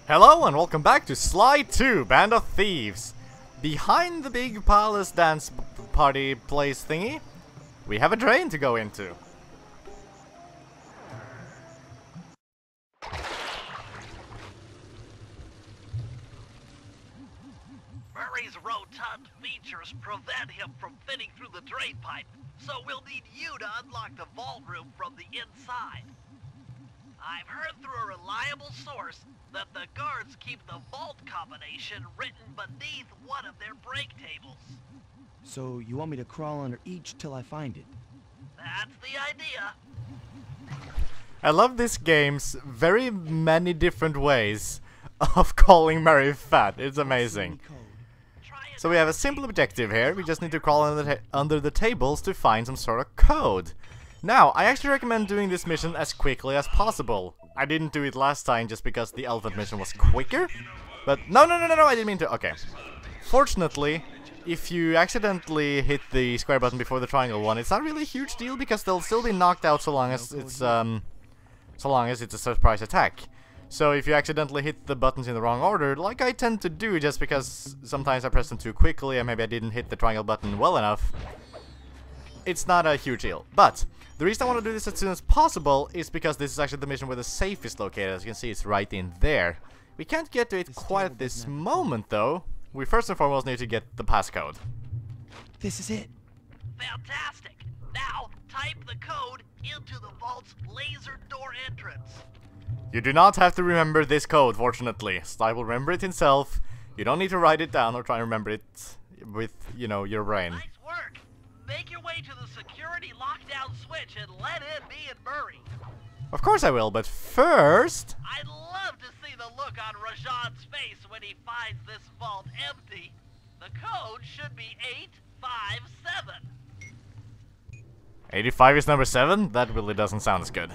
Hello and welcome back to Sly 2, Band of Thieves. Behind the big palace dance party place thingy, we have a drain to go into. Murray's rotund features prevent him from fitting through the drain pipe, so we'll need you to unlock the vault room from the inside. I've heard through a reliable source that the guards keep the vault combination written beneath one of their break tables. So you want me to crawl under each till I find it? That's the idea. I love this game's very many different ways of calling Murray fat. It's amazing. So we have a simple objective here. We just need to crawl under the tables to find some sort of code. Now, I actually recommend doing this mission as quickly as possible. I didn't do it last time just because the elephant mission was quicker. But no, I didn't mean to. Okay. Fortunately, if you accidentally hit the square button before the triangle one, it's not really a huge deal because they'll still be knocked out so long as it's a surprise attack. So if you accidentally hit the buttons in the wrong order, like I tend to do just because sometimes I press them too quickly and maybe I didn't hit the triangle button well enough, it's not a huge deal. But the reason I want to do this as soon as possible is because this is actually the mission where the safe is located. As you can see, it's right in there. We can't get to it quite at this moment, though. We first and foremost need to get the passcode. This is it. Fantastic. Now, type the code into the vault's laser door entrance. You do not have to remember this code, fortunately. Sly will remember it himself. You don't need to write it down or try and remember it with, you know, your brain. Nice work. Make your way to the security lockdown switch and let in me and Murray. Of course I will, but first... I'd love to see the look on Rajan's face when he finds this vault empty. The code should be 857. 85 is number 7? That really doesn't sound as good.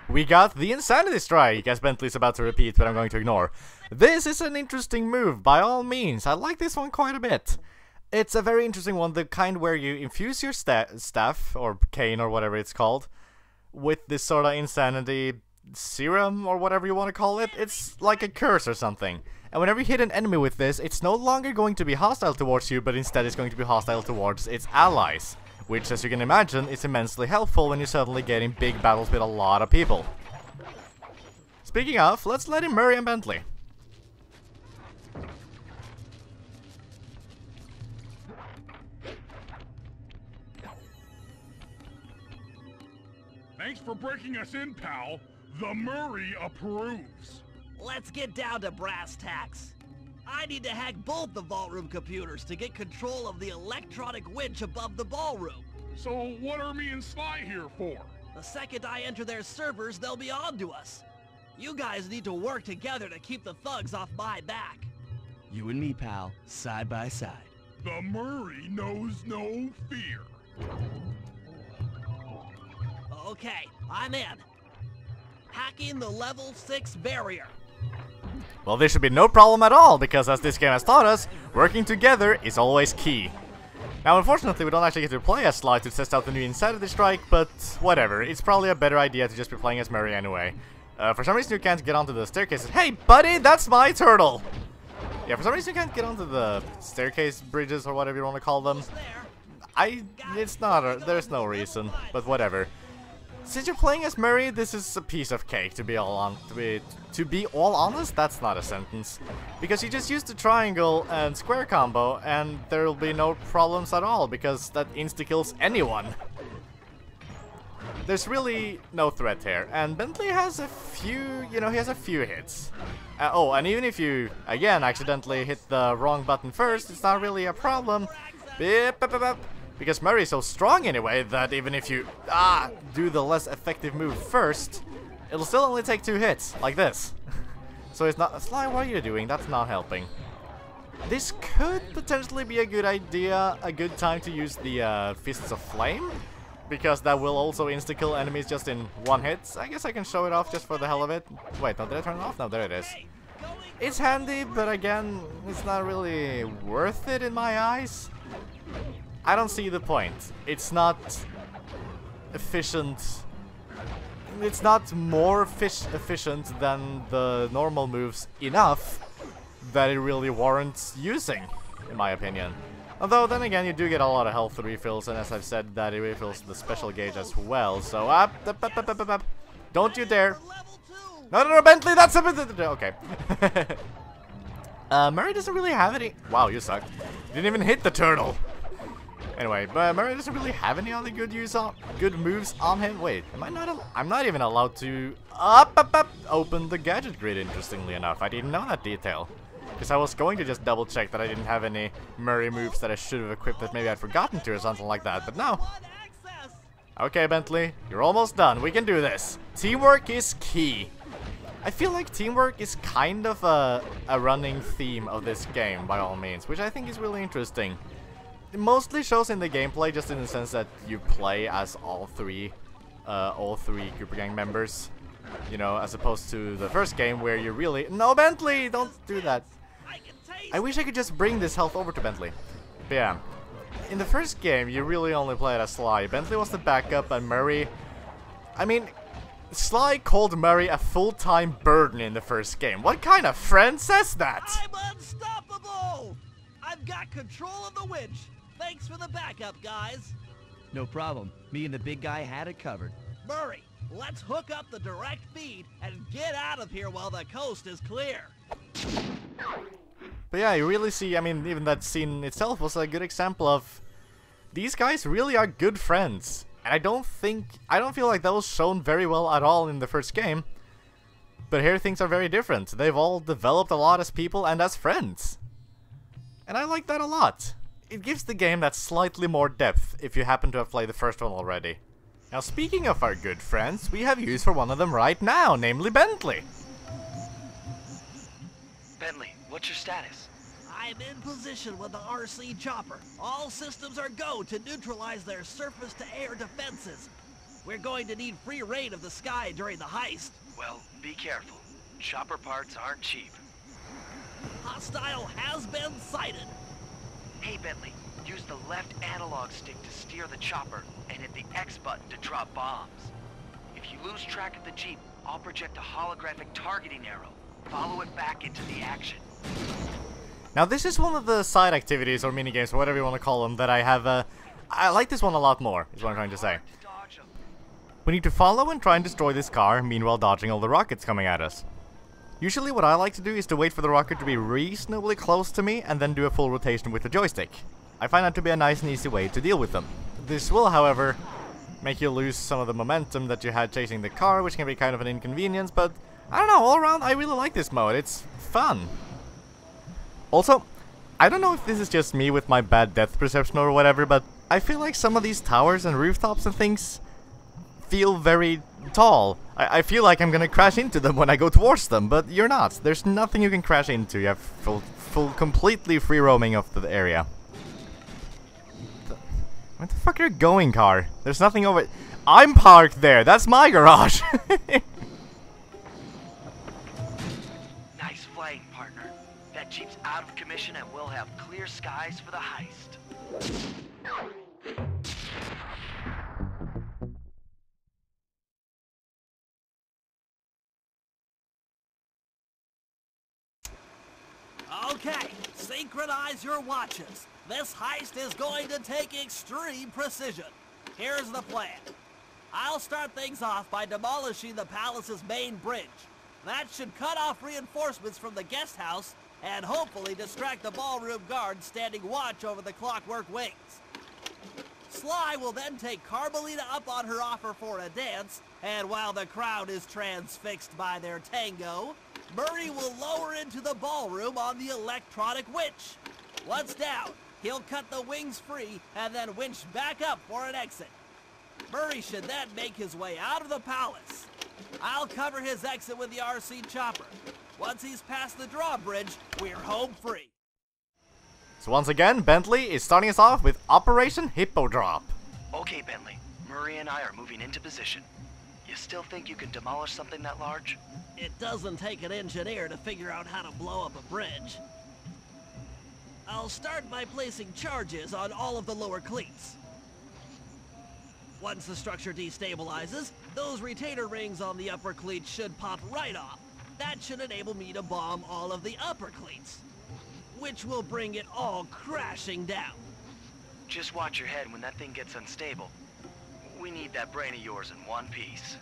We got the Insanity Strike, as Bentley's about to repeat, but I'm going to ignore. This is an interesting move, by all means. I like this one quite a bit. It's a very interesting one, the kind where you infuse your staff, or cane, or whatever it's called, with this sort of insanity serum, or whatever you want to call it. It's like a curse or something. And whenever you hit an enemy with this, it's no longer going to be hostile towards you, but instead it's going to be hostile towards its allies. Which, as you can imagine, is immensely helpful when you're suddenly getting big battles with a lot of people. Speaking of, let's let in Murray and Bentley. Thanks for breaking us in, pal. The Murray approves. Let's get down to brass tacks. I need to hack both the vault room computers to get control of the electronic winch above the ballroom. So what are me and Sly here for? The second I enter their servers, they'll be on to us. You guys need to work together to keep the thugs off my back. You and me, pal, side by side. The Murray knows no fear. Okay, I'm in. Hacking the level 6 barrier. Well, there should be no problem at all, because as this game has taught us, working together is always key. Now, unfortunately, we don't actually get to play as Sly to test out the new Insanity Strike, but whatever. It's probably a better idea to just be playing as Murray anyway. For some reason, you can't get onto the staircases. Hey, buddy, that's my turtle! Yeah, for some reason, you can't get onto the staircase bridges or whatever you want to call them. There's no reason, but whatever. Since you're playing as Murray, this is a piece of cake, to be all honest, that's not a sentence. Because you just use the triangle and square combo, and there'll be no problems at all, because that insta-kills anyone. There's really no threat here, and Bentley has a few, he has a few hits. Oh, and even if you, again, accidentally hit the wrong button first, it's not really a problem. Beep, beep, beep, beep. Because Murray is so strong anyway, that even if you, do the less effective move first, it'll still only take 2 hits, like this. So it's not, Sly, what are you doing? That's not helping. This could potentially be a good idea, a good time to use the Fists of Flame, because that will also insta-kill enemies just in 1 hit. I guess I can show it off just for the hell of it. Wait, no, did I turn it off? No, there it is. It's handy, but again, it's not really worth it in my eyes. I don't see the point. It's not efficient it's not more efficient than the normal moves enough that it really warrants using, in my opinion. Although, then again, you do get a lot of health refills, and as I've said, that it refills the special gauge as well, so up. Don't you dare. No, Bentley, that's a bit... Okay. Murray doesn't really have any... Wow, you suck. Didn't even hit the turtle. Anyway, but Murray doesn't really have any other good moves on him. Wait, I'm not even allowed to open the gadget grid, interestingly enough. I didn't know that detail. Because I was going to just double check that I didn't have any Murray moves that I should have equipped that maybe I'd forgotten to or something like that, but no. Okay, Bentley, you're almost done. We can do this. Teamwork is key. I feel like teamwork is kind of a running theme of this game, by all means, which I think is really interesting. It mostly shows in the gameplay, just in the sense that you play as all three Cooper Gang members. You know, as opposed to the first game where you really... No, Bentley! Don't do that. I wish I could just bring this health over to Bentley. But yeah, in the first game, you really only played as Sly. Bentley was the backup, and Murray... I mean, Sly called Murray a full-time burden in the first game. What kind of friend says that? I'm unstoppable! I've got control of the winch. Thanks for the backup, guys. No problem. Me and the big guy had it covered. Murray, let's hook up the direct feed and get out of here while the coast is clear. But yeah, you really see, I mean, even that scene itself was a good example of these guys really are good friends. And I don't feel like that was shown very well at all in the first game. But here things are very different. They've all developed a lot as people and as friends. And I like that a lot. It gives the game that slightly more depth if you happen to have played the first one already. Now, speaking of our good friends, we have use for one of them right now, namely Bentley. Bentley, what's your status? I'm in position with the RC chopper. All systems are go to neutralize their surface-to-air defenses. We're going to need free reign of the sky during the heist. Well, be careful. Chopper parts aren't cheap. Hostile has been sighted. Hey, Bentley, use the left analog stick to steer the chopper and hit the X button to drop bombs. If you lose track of the Jeep, I'll project a holographic targeting arrow. Follow it back into the action. Now, this is one of the side activities or minigames or whatever you want to call them that I have, I like this one a lot more, is what I'm trying to say. We need to follow and try and destroy this car, meanwhile dodging all the rockets coming at us. Usually what I like to do is to wait for the rocket to be reasonably close to me and then do a full rotation with the joystick. I find that to be a nice and easy way to deal with them. This will, however, make you lose some of the momentum that you had chasing the car, which can be kind of an inconvenience, but I don't know, all around I really like this mode, it's fun. Also, I don't know if this is just me with my bad depth perception or whatever, but I feel like some of these towers and rooftops and things feel very tall. I feel like I'm gonna crash into them when I go towards them, but you're not. There's nothing you can crash into. You have completely free roaming of the area. Where the fuck are you going, car? There's nothing over... I'm parked there! That's my garage! Nice flying, partner. That Jeep's out of commission and we'll have clear skies for the heist. Okay, synchronize your watches. This heist is going to take extreme precision. Here's the plan. I'll start things off by demolishing the palace's main bridge. That should cut off reinforcements from the guest house and hopefully distract the ballroom guards standing watch over the clockwork wings. Sly will then take Carmelita up on her offer for a dance, and while the crowd is transfixed by their tango, Murray will lower into the ballroom on the electronic winch. Once down, he'll cut the wings free and then winch back up for an exit. Murray should then make his way out of the palace. I'll cover his exit with the RC chopper. Once he's past the drawbridge, we're home free. So once again, Bentley is starting us off with Operation Hippo Drop. Okay, Bentley. Murray and I are moving into position. You still think you can demolish something that large? It doesn't take an engineer to figure out how to blow up a bridge. I'll start by placing charges on all of the lower cleats. Once the structure destabilizes, those retainer rings on the upper cleats should pop right off. That should enable me to bomb all of the upper cleats, which will bring it all crashing down. Just watch your head when that thing gets unstable. We need that brain of yours in one piece.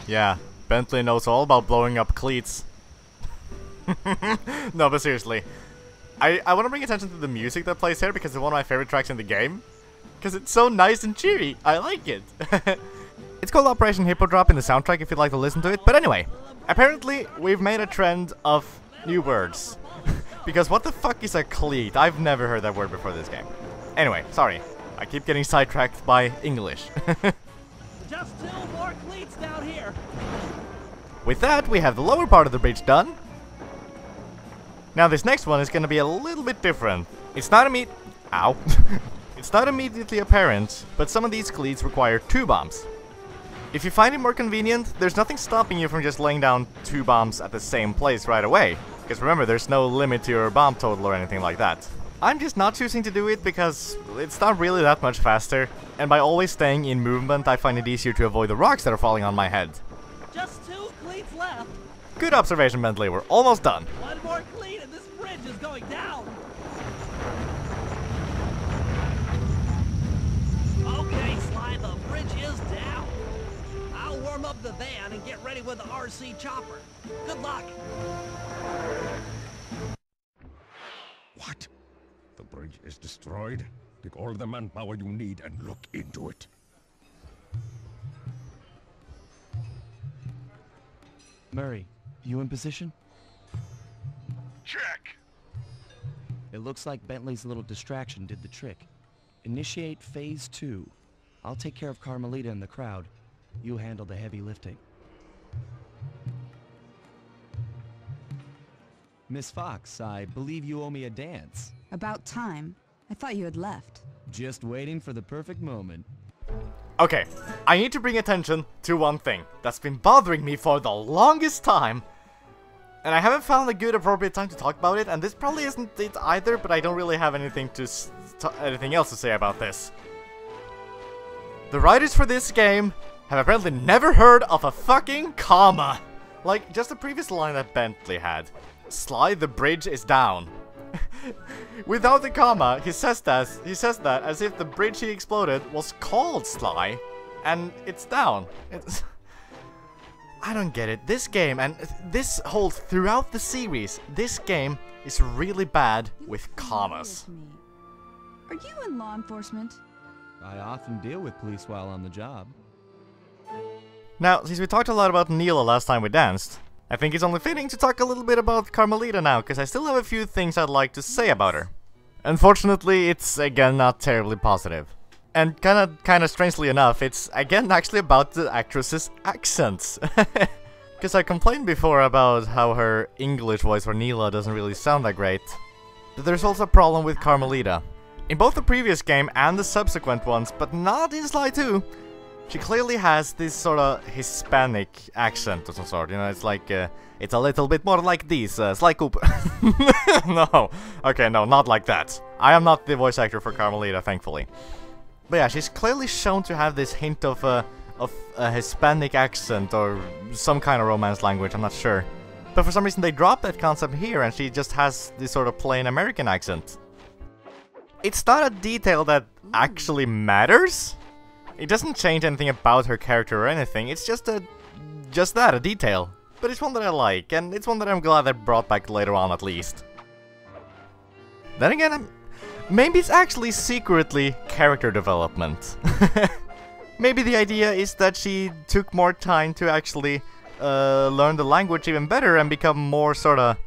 Yeah, Bentley knows all about blowing up cleats. No, but seriously. I want to bring attention to the music that plays here because it's one of my favorite tracks in the game. Because it's so nice and cheery. I like it. It's called Operation Hippodrop in the soundtrack if you'd like to listen to it. But anyway, apparently we've made a trend of new words. Because what the fuck is a cleat? I've never heard that word before this game. Anyway, sorry. I keep getting sidetracked by English. Just 2 more cleats down here. With that, we have the lower part of the bridge done. Now this next one is going to be a little bit different. It's not Ow. It's not immediately apparent, but some of these cleats require 2 bombs. If you find it more convenient, there's nothing stopping you from just laying down 2 bombs at the same place right away. Because remember, there's no limit to your bomb total or anything like that. I'm just not choosing to do it because it's not really that much faster, and by always staying in movement, I find it easier to avoid the rocks that are falling on my head. Just 2 cleats left. Good observation, Bentley. We're almost done. 1 more cleat and this bridge is going down. Okay, Sly, the bridge is down. I'll warm up the van and get ready with the RC chopper. Good luck. What? The bridge is destroyed? Take all the manpower you need and look into it. Murray, you in position? Check! It looks like Bentley's little distraction did the trick. Initiate phase 2. I'll take care of Carmelita and the crowd. You handle the heavy lifting. Miss Fox, I believe you owe me a dance. About time. I thought you had left. Just waiting for the perfect moment. Okay, I need to bring attention to one thing that's been bothering me for the longest time. And I haven't found a good appropriate time to talk about it, and this probably isn't it either, but I don't really have anything else to say about this. The writers for this game have apparently never heard of a fucking comma. Like, just the previous line that Bentley had. Sly, the bridge is down. Without the comma, he says that as if the bridge he exploded was called Sly, and it's down. I don't get it. This game, and this holds throughout the series, this game is really bad with commas. Are you in law enforcement? I often deal with police while on the job. Now, since we talked a lot about Neela last time we danced, I think it's only fitting to talk a little bit about Carmelita now, because I still have a few things I'd like to say about her. Unfortunately, it's again not terribly positive. And kinda strangely enough, it's again actually about the actress's accents. Because I complained before about how her English voice for Neela doesn't really sound that great. But there's also a problem with Carmelita. In both the previous game and the subsequent ones, but not in Sly 2, she clearly has this sort of Hispanic accent of some sort, you know, it's like, it's a little bit more like this, Sly Cooper. No, okay, no, not like that. I am not the voice actor for Carmelita, thankfully. But yeah, she's clearly shown to have this hint of a Hispanic accent or some kind of Romance language, I'm not sure. But for some reason they dropped that concept here and she just has this sort of plain American accent. It's not a detail that actually matters. It doesn't change anything about her character or anything, it's just a detail. But it's one that I like, and it's one that I'm glad they brought back later on at least. Then again, maybe it's actually secretly character development. Maybe the idea is that she took more time to actually learn the language even better and become more sorta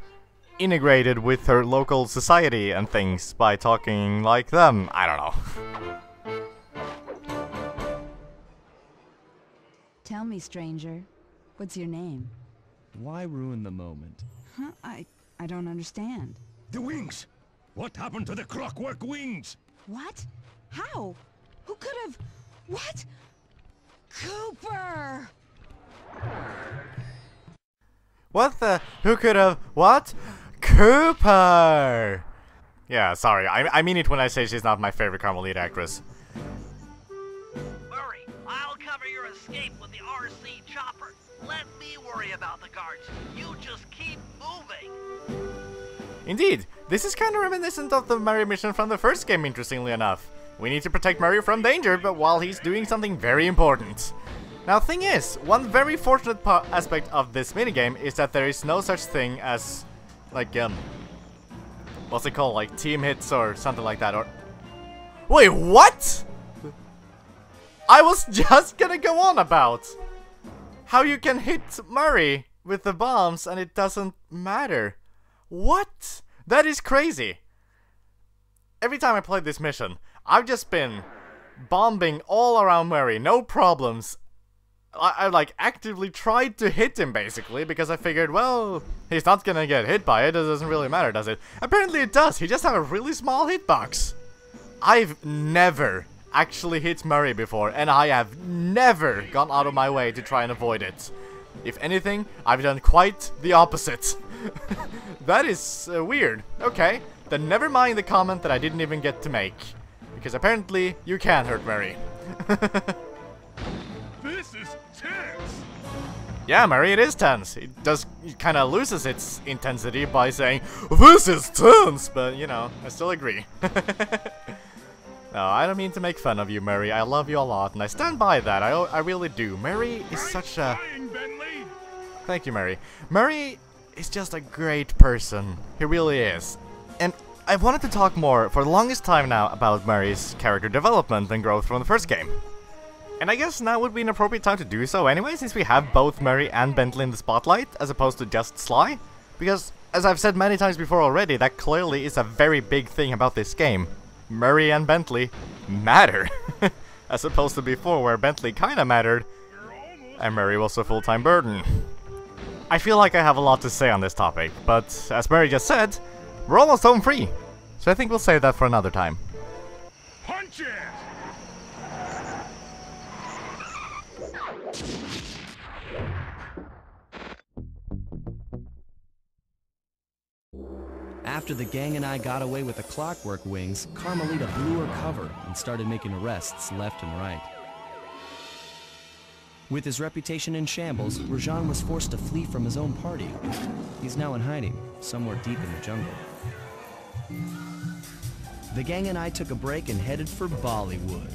integrated with her local society and things by talking like them. I don't know. Tell me, stranger. What's your name? Why ruin the moment? Huh? I don't understand. The wings! What happened to the clockwork wings? What? How? Who could have... What? Cooper! What the... Who could have... What? Cooper! Yeah, sorry. I mean it when I say she's not my favorite Carmelita actress. escape with the RC chopper. Let me worry about the guards. You just keep moving. Indeed, this is kind of reminiscent of the Murray mission from the first game, interestingly enough. We need to protect Murray from danger, but while he's doing something very important. Now, thing is, one very fortunate aspect of this minigame is that there is no such thing as, like, what's it called, like team hits or something like that, or... Wait, what?! I was just gonna go on about how you can hit Murray with the bombs and it doesn't matter. What? That is crazy. Every time I played this mission, I've just been bombing all around Murray, no problems. I like actively tried to hit him basically because I figured, well, he's not gonna get hit by it, it doesn't really matter, does it? Apparently it does, he just has a really small hitbox. I've never actually hit Murray before, and I have never gone out of my way to try and avoid it. If anything, I've done quite the opposite. That is weird. Okay, then never mind the comment that I didn't even get to make. Because apparently, you can hurt Murray. This is tense! Yeah, Murray, it is tense. It kind of loses its intensity by saying, "This is tense!" But, you know, I still agree. No, I don't mean to make fun of you, Murray. I love you a lot, and I stand by that. I really do. Murray is such a... Thank you, Murray. Murray is just a great person. He really is. And I've wanted to talk more for the longest time now about Murray's character development and growth from the first game. And I guess now would be an appropriate time to do so anyway, since we have both Murray and Bentley in the spotlight, as opposed to just Sly. Because, as I've said many times before already, that clearly is a very big thing about this game. Murray and Bentley matter. As opposed to before, where Bentley kinda mattered, and Murray was a full-time burden. I feel like I have a lot to say on this topic, but as Murray just said, we're almost home free. So I think we'll save that for another time. Punch it! After the gang and I got away with the clockwork wings, Carmelita blew her cover and started making arrests left and right. With his reputation in shambles, Rajan was forced to flee from his own party. He's now in hiding, somewhere deep in the jungle. The gang and I took a break and headed for Bollywood.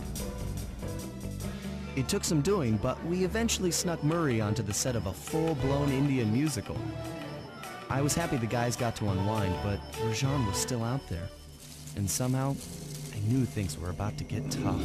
It took some doing, but we eventually snuck Murray onto the set of a full-blown Indian musical. I was happy the guys got to unwind, but Rajan was still out there. And somehow, I knew things were about to get tough.